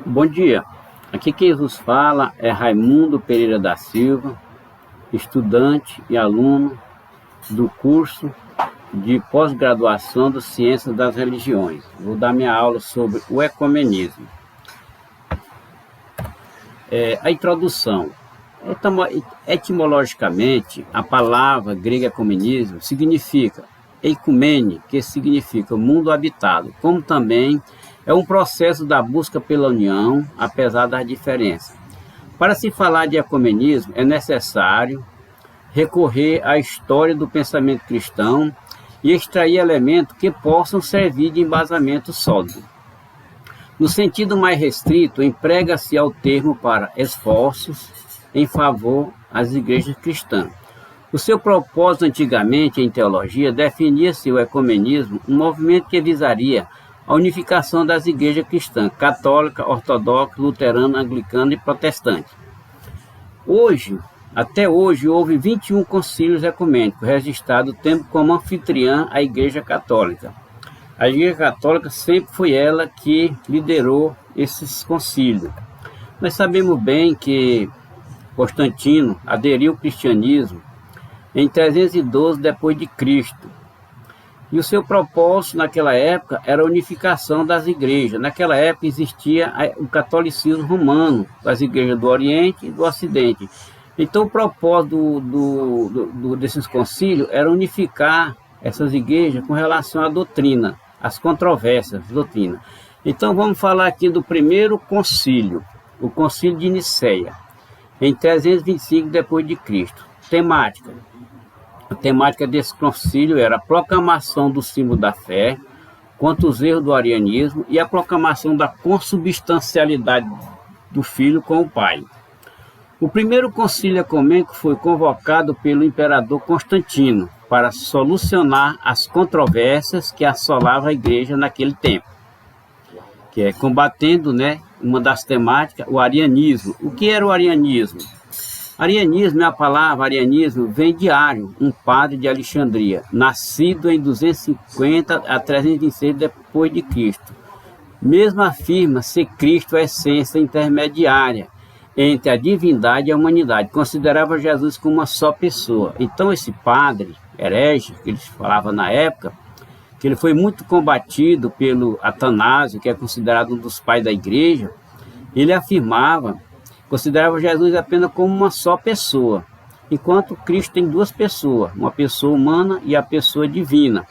Bom dia, aqui quem vos fala é Raimundo Pereira da Silva, estudante e aluno do curso de pós-graduação de Ciências das Religiões. Vou dar minha aula sobre o ecumenismo. A introdução. Etimologicamente, a palavra grega ecumenismo significa eicumene, que significa mundo habitado, como também é um processo da busca pela união, apesar das diferenças. Para se falar de ecumenismo, é necessário recorrer à história do pensamento cristão e extrair elementos que possam servir de embasamento sólido. No sentido mais restrito, emprega-se ao termo para esforços em favor das igrejas cristãs. O seu propósito antigamente em teologia definia-se o ecumenismo, um movimento que visaria a unificação das igrejas cristãs, católica, ortodoxa, luterana, anglicana e protestante. Até hoje, houve 21 concílios ecumênicos registrados, tendo como anfitriã a Igreja Católica. A Igreja Católica sempre foi ela que liderou esses concílios. Nós sabemos bem que Constantino aderiu ao cristianismo em 312 depois de Cristo. E o seu propósito naquela época era a unificação das igrejas. Naquela época existia o catolicismo romano, as igrejas do Oriente e do Ocidente. Então o propósito desses concílios era unificar essas igrejas com relação à doutrina, às controvérsias da doutrina. Então vamos falar aqui do primeiro concílio, o concílio de Nicéia, em 325 depois de Cristo. Temática. A temática desse concílio era a proclamação do símbolo da fé contra os erros do arianismo e a proclamação da consubstancialidade do Filho com o Pai. O primeiro concílio ecumênico foi convocado pelo imperador Constantino para solucionar as controvérsias que assolavam a igreja naquele tempo, que é combatendo, uma das temáticas, o arianismo. O que era o arianismo? Arianismo, a palavra arianismo vem de Ário, um padre de Alexandria, nascido em 250 a 326 depois de Cristo. Mesmo afirma ser Cristo a essência intermediária entre a divindade e a humanidade. Considerava Jesus como uma só pessoa. Então esse padre herege, que eles falavam na época, que ele foi muito combatido pelo Atanásio, que é considerado um dos pais da igreja, ele considerava Jesus apenas como uma só pessoa, enquanto Cristo tem duas pessoas, uma pessoa humana e a pessoa divina.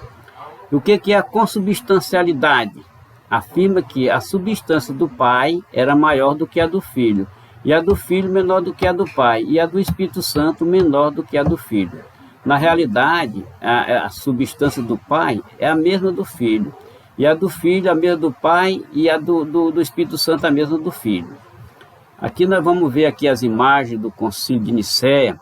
E o que é a consubstancialidade? Afirma que a substância do Pai era maior do que a do Filho, e a do Filho menor do que a do Pai, e a do Espírito Santo menor do que a do Filho. Na realidade, a substância do Pai é a mesma do Filho, e a do Filho a mesma do Pai, e a do Espírito Santo a mesma do Filho. Aqui nós vamos ver aqui as imagens do concílio de Nicéia.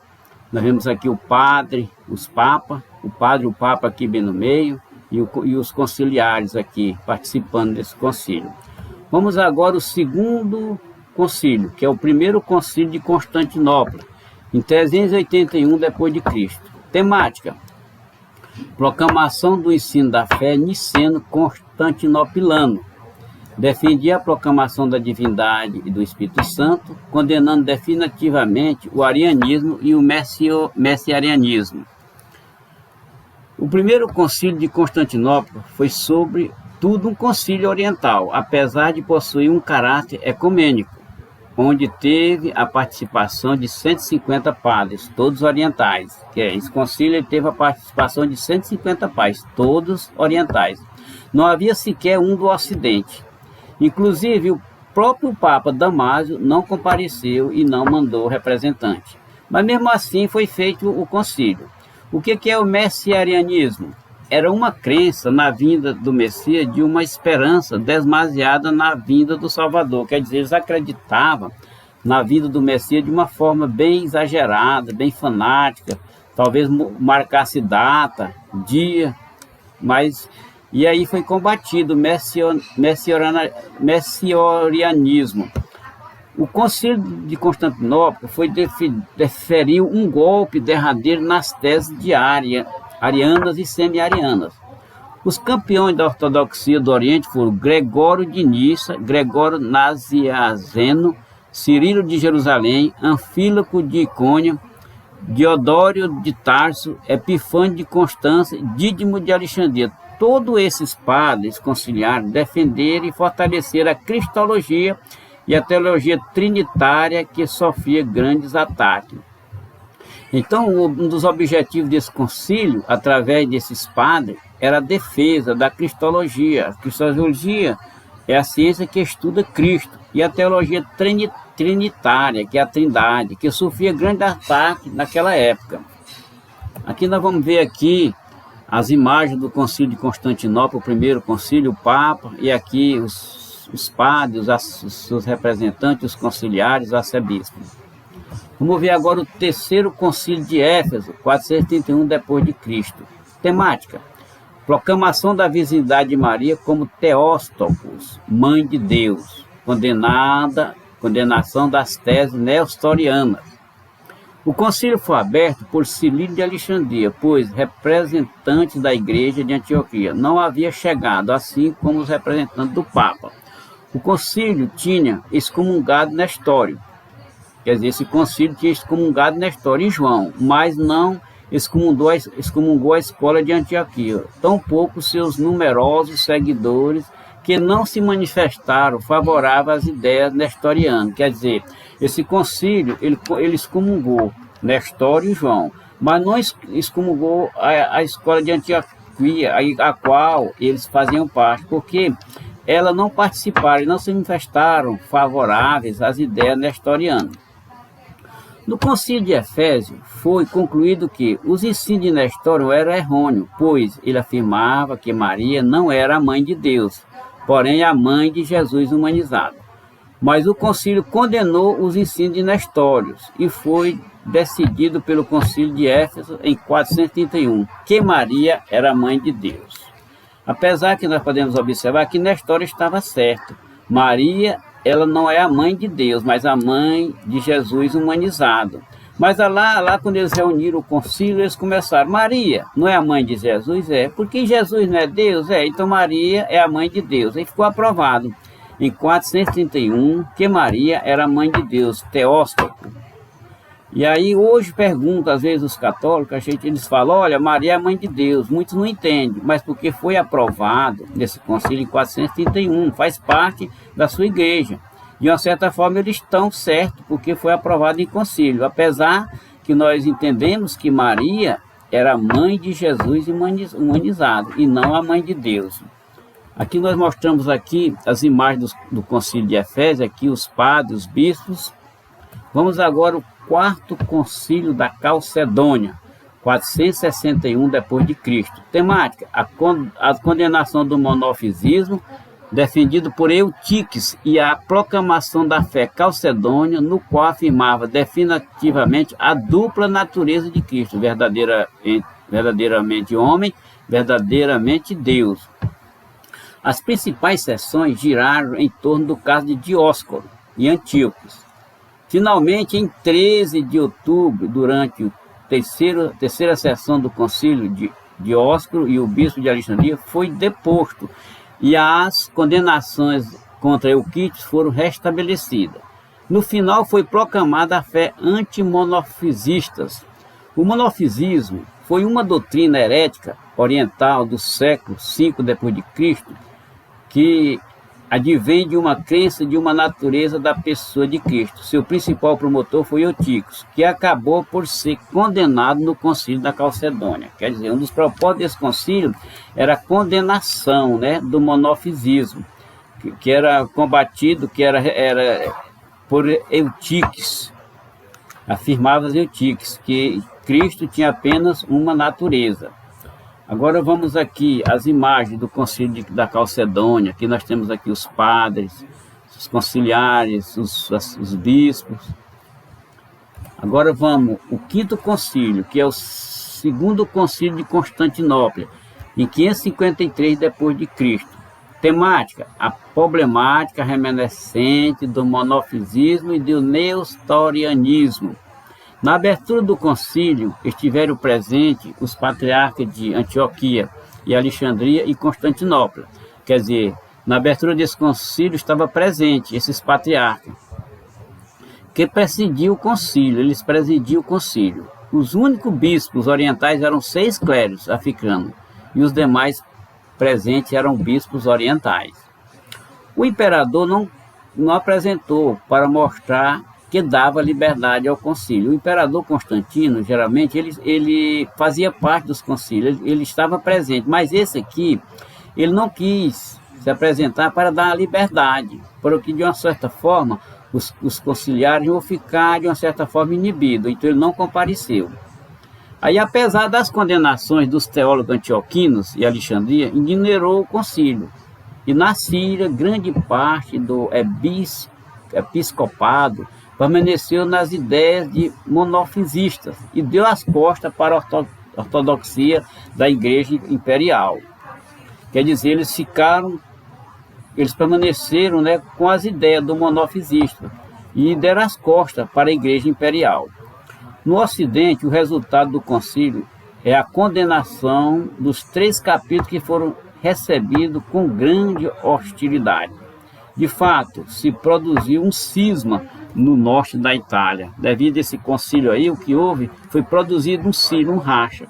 Nós vemos aqui o padre, os papas, o padre e o papa aqui bem no meio, e os conciliares aqui participando desse concílio. Vamos agora ao segundo concílio, que é o primeiro concílio de Constantinopla, em 381 depois de Cristo. Temática: proclamação do ensino da fé niceno-constantinopolitano. Defendia a proclamação da divindade e do Espírito Santo, condenando definitivamente o arianismo e o messianianismo. O primeiro concílio de Constantinopla foi sobretudo um concílio oriental, apesar de possuir um caráter ecumênico, onde teve a participação de 150 padres, todos orientais. Esse concílio teve a participação de 150 padres, todos orientais. Não havia sequer um do Ocidente. Inclusive, o próprio Papa Damásio não compareceu e não mandou representante. Mas mesmo assim foi feito o concílio. O que é o messianianismo? Era uma crença na vinda do Messias, de uma esperança demasiada na vinda do Salvador. Quer dizer, eles acreditavam na vinda do Messias de uma forma bem exagerada, bem fanática, talvez marcasse data, dia, mas... E aí foi combatido o messianianismo. O concílio de Constantinopla deferiu um golpe derradeiro nas teses de arianas e semi-arianas. Os campeões da ortodoxia do Oriente foram Gregório de Nissa, Gregório Nazianzeno, Cirilo de Jerusalém, Anfíloco de Icônia, Diodório de Tarso, Epifânio de Constança, Dídimo de Alexandria. Todos esses padres conciliaram defenderam e fortaleceram a cristologia e a teologia trinitária que sofria grandes ataques. Então, um dos objetivos desse concílio, através desses padres, era a defesa da cristologia. A cristologia é a ciência que estuda Cristo, e a teologia trinitária, que é a Trindade, que sofria grande ataque naquela época. Aqui nós vamos ver aqui as imagens do concílio de Constantinopla, o primeiro concílio, o Papa, e aqui os padres, os seus representantes, os conciliares, os arcebispos. Vamos ver agora o terceiro concílio de Éfeso, 431 d.C. Temática: proclamação da virgindade de Maria como Theóstocos, mãe de Deus, condenação das teses nestorianas. O concílio foi aberto por Cirilo de Alexandria, pois representantes da igreja de Antioquia não haviam chegado, assim como os representantes do Papa. O concílio tinha excomungado Nestório. Quer dizer, esse concílio tinha excomungado Nestório e João, mas não excomungou a escola de Antioquia, tampouco seus numerosos seguidores que não se manifestaram favoráveis às ideias nestorianas. Quer dizer, esse concílio ele excomungou Nestório e João, mas não excomungou a escola de Antioquia, a qual eles faziam parte, porque elas não participaram e não se manifestaram favoráveis às ideias nestorianas. No concílio de Efésio, foi concluído que os ensinos de Nestório eram errôneos, pois ele afirmava que Maria não era a mãe de Deus, porém a mãe de Jesus humanizado. Mas o concílio condenou os ensinos de Nestório e foi decidido pelo concílio de Éfeso em 431, que Maria era a mãe de Deus. Apesar que nós podemos observar que Nestório estava certo, Maria ela não é a mãe de Deus, mas a mãe de Jesus humanizado. Mas lá quando eles reuniram o concílio, eles começaram: Maria não é a mãe de Jesus? É. Porque Jesus não é Deus? É. Então Maria é a mãe de Deus. Aí ficou aprovado em 431 que Maria era a mãe de Deus, Theóstoco. E aí hoje pergunta, às vezes os católicos, eles falam: olha, Maria é a mãe de Deus. Muitos não entendem, mas porque foi aprovado nesse concílio em 431, faz parte da sua igreja. De uma certa forma eles estão certos, porque foi aprovado em concílio, apesar que nós entendemos que Maria era a mãe de Jesus humanizado, e não a mãe de Deus. Aqui nós mostramos aqui as imagens do concílio de Efésios, aqui os padres, os bispos. Vamos agora ao quarto concílio da Calcedônia, 461 d.C. Temática: a condenação do monofisismo, defendido por Eutiques, e a proclamação da fé calcedônia, no qual afirmava definitivamente a dupla natureza de Cristo, verdadeiramente homem, verdadeiramente Deus. As principais sessões giraram em torno do caso de Dióscoro e Antíoco. Finalmente, em 13 de outubro, durante a terceira sessão do concílio de Dióscoro e o bispo de Alexandria, foi deposto e as condenações contra Euquites foram restabelecidas. No final foi proclamada a fé antimonofisista. O monofisismo foi uma doutrina herética oriental do século V d.C., que advém de uma crença de uma natureza da pessoa de Cristo. Seu principal promotor foi Eutíquio, que acabou por ser condenado no concílio da Calcedônia. Quer dizer, um dos propósitos desse concílio era a condenação, né, do monofisismo, que era combatido, que era por Eutíquio. Afirmava Eutíquio que Cristo tinha apenas uma natureza. Agora vamos aqui às imagens do concílio da Calcedônia. Aqui nós temos aqui os padres, os conciliares, os bispos. Agora vamos ao quinto concílio, que é o segundo concílio de Constantinopla, em 553 d.C. Temática: a problemática remanescente do monofisismo e do nestorianismo. Na abertura do concílio estiveram presentes os patriarcas de Antioquia e Alexandria e Constantinopla. Quer dizer, na abertura desse concílio estava presente esses patriarcas, que presidiam o concílio, eles presidiam o concílio. Os únicos bispos orientais eram 6 clérigos africanos, e os demais presentes eram bispos orientais. O imperador não apresentou para mostrar que dava liberdade ao concílio. O imperador Constantino, geralmente, ele fazia parte dos concílios, ele estava presente, mas esse aqui, ele não quis se apresentar para dar a liberdade, porque de uma certa forma, os conciliares vão ficar de uma certa forma inibidos, então ele não compareceu. Aí, apesar das condenações dos teólogos antioquinos e Alexandria, ignorou o concílio. E na Síria, grande parte do episcopado permaneceu nas ideias de monofisistas e deu as costas para a ortodoxia da Igreja Imperial. Quer dizer, eles permaneceram, né, com as ideias do monofisista e deram as costas para a Igreja Imperial. No Ocidente, o resultado do concílio é a condenação dos 3 capítulos que foram recebidos com grande hostilidade. De fato, se produziu um cisma no norte da Itália. Devido a esse concílio aí, o que houve foi produzido um cisma, um racha,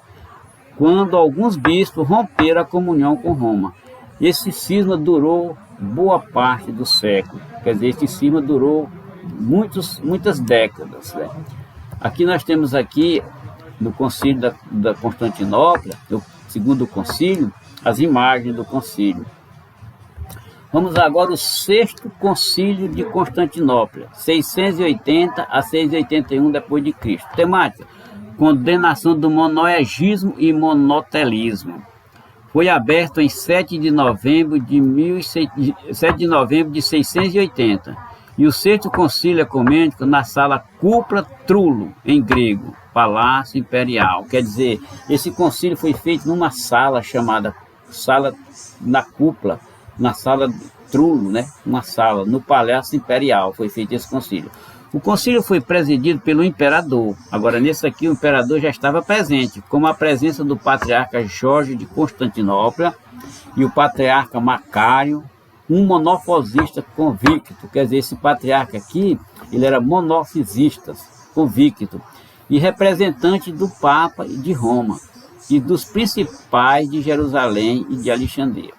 quando alguns bispos romperam a comunhão com Roma. Esse cisma durou boa parte do século, quer dizer, esse cisma durou muitas décadas, né? Aqui nós temos aqui, no concílio da Constantinopla, o segundo concílio, as imagens do concílio. Vamos agora ao 6º concílio de Constantinopla, 680 a 681 depois de Cristo. Temática: condenação do monoegismo e monotelismo. Foi aberto em 7 de novembro de 680. E o 6º concílio ecumênico na sala Cúpula Trullo, em grego, Palácio Imperial. Quer dizer, esse concílio foi feito numa sala chamada Sala na Cúpula, na sala Trullo, né? Uma sala no Palácio Imperial foi feito esse concílio. O concílio foi presidido pelo imperador. Agora, nesse aqui, o imperador já estava presente, como a presença do patriarca Jorge de Constantinopla e o patriarca Macário, um monofisista convicto. Quer dizer, esse patriarca aqui, ele era monofisista convicto e representante do Papa de Roma e dos principais de Jerusalém e de Alexandria.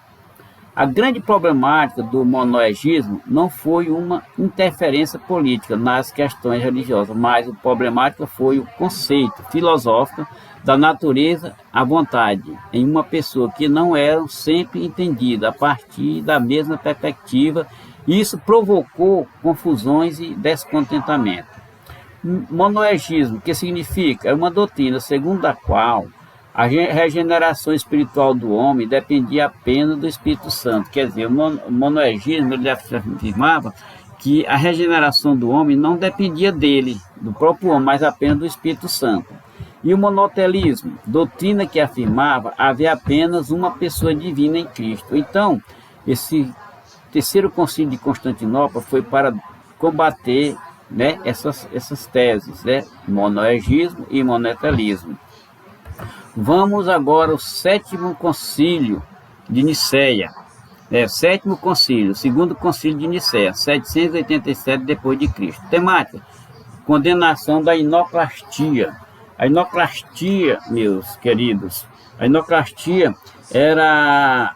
A grande problemática do monoegismo não foi uma interferência política nas questões religiosas, mas a problemática foi o conceito filosófico da natureza à vontade em uma pessoa que não era sempre entendida a partir da mesma perspectiva, e isso provocou confusões e descontentamento. Monoegismo, que significa? É uma doutrina segundo a qual a regeneração espiritual do homem dependia apenas do Espírito Santo. Quer dizer, o monoegismo, ele afirmava que a regeneração do homem não dependia dele, do próprio homem, mas apenas do Espírito Santo. E o monotelismo, doutrina que afirmava haver apenas uma pessoa divina em Cristo. Então, esse 3º concílio de Constantinopla foi para combater, né, essas teses, né, monoegismo e monotelismo. Vamos agora ao 7º concílio de Niceia. 7º concílio, 2º concílio de Niceia, 787 depois de Cristo. Temática: condenação da inoclastia. A inoclastia, meus queridos, a inoclastia era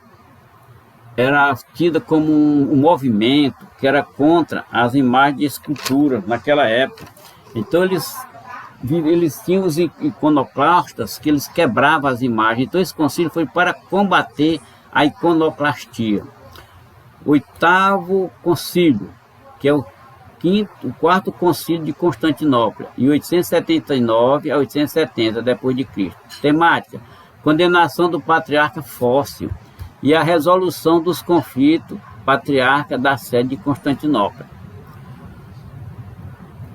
tida como um movimento que era contra as imagens de escultura naquela época. Então eles tinham os iconoclastas que eles quebravam as imagens. Então esse concílio foi para combater a iconoclastia. 8º concílio, que é o 4º concílio de Constantinopla, em 879 a 870 depois de Cristo. Temática: condenação do patriarca Fócio e a resolução dos conflitos patriarca da sede de Constantinopla.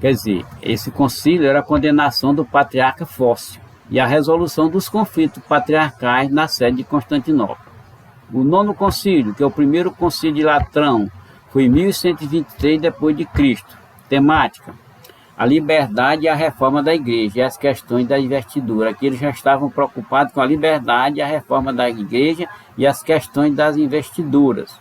Quer dizer, esse concílio era a condenação do patriarca Fócio e a resolução dos conflitos patriarcais na sede de Constantinopla. O 9º concílio, que é o 1º concílio de Latrão, foi em 1123 depois de Cristo. Temática: a liberdade e a reforma da igreja, e as questões da investidura. Aqui eles já estavam preocupados com a liberdade, a reforma da igreja e as questões das investiduras.